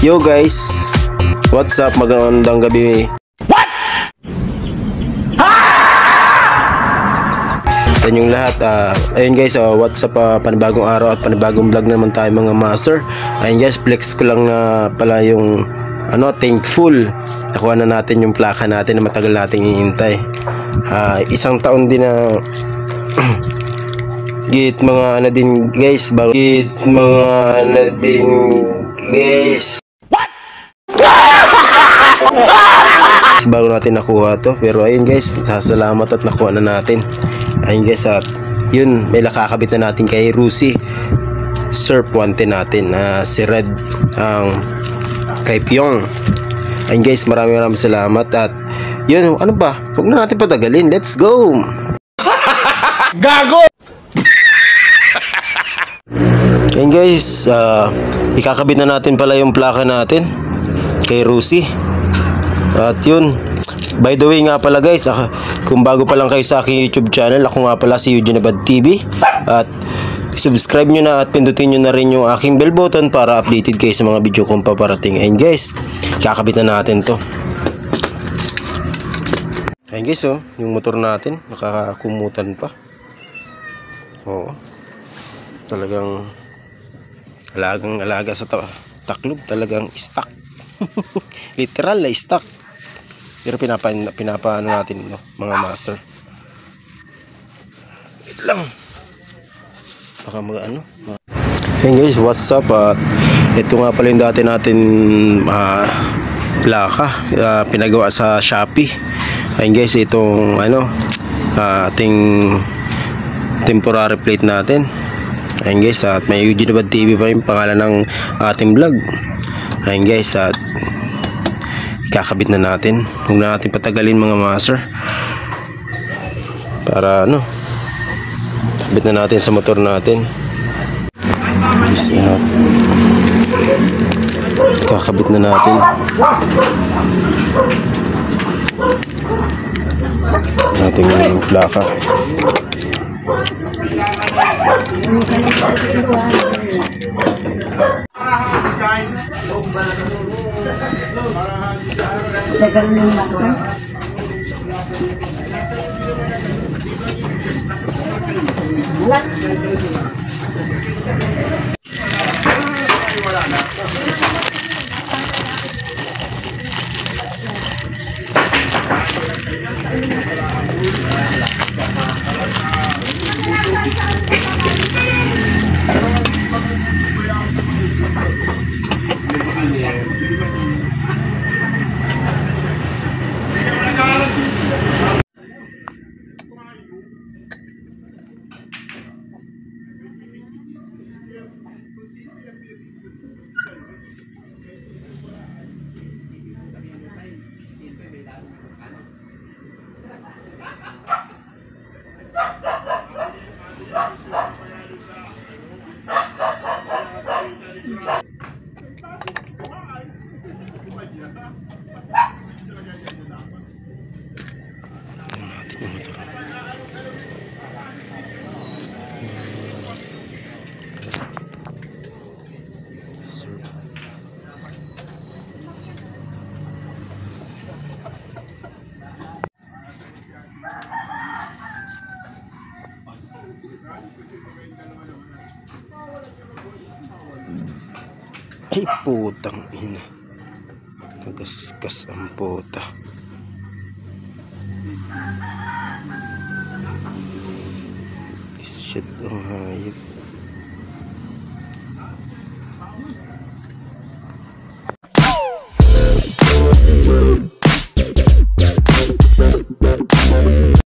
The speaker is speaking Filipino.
Yo guys, what's up? Magandang gabi. What? Sa inyong lahat. Ayun guys, what's up? Panibagong araw at panibagong vlog naman tayo mga master. Ayun guys, flex ko lang na pala yung thankful. Nakuha na natin yung plaka natin na matagal nating hihintay. Isang taon din na git mga din guys, bago bago natin nakuha to. Pero ayun guys, salamat at nakuha na natin. Ayun guys, at yun, may nakakabit na natin kay Rusi Surf 110 natin, si Red ang kay Pyong. Ayun guys, maraming salamat. At yun, ano ba, huwag na natin patagalin, let's go. Gago. Ayun guys, ikakabit na natin pala yung plaka natin kay Rusi. At yun, by the way nga pala guys, kung bago pa lang kayo sa aking YouTube channel, ako nga pala si Eugene Abad TV. At subscribe nyo na at pindutin nyo na rin yung aking bell button para updated kayo sa mga video kong paparating. Ayun guys, kakabit na natin to. Ayun guys, yung motor natin nakakakumutan pa. Oo, talagang alaga sa taklob, talagang stock. Literal na stock. Pero pinapaano natin mga master. Wait lang. Baka Hey guys, what's up? Ito nga pala yung dati natin plaka, pinagawa sa Shopee. Ayun guys, itong ating temporary plate natin. Ayun guys, at may Eugene Abad TV pa rin pangalan ng ating vlog. Ayun guys, at ikakabit na natin. Huwag na natin patagalin mga master, para kabit na natin sa motor natin. Guys, ikakabit na natin yung plaka. Ay putang ina, nagaskas ang puta. This shit, hayop.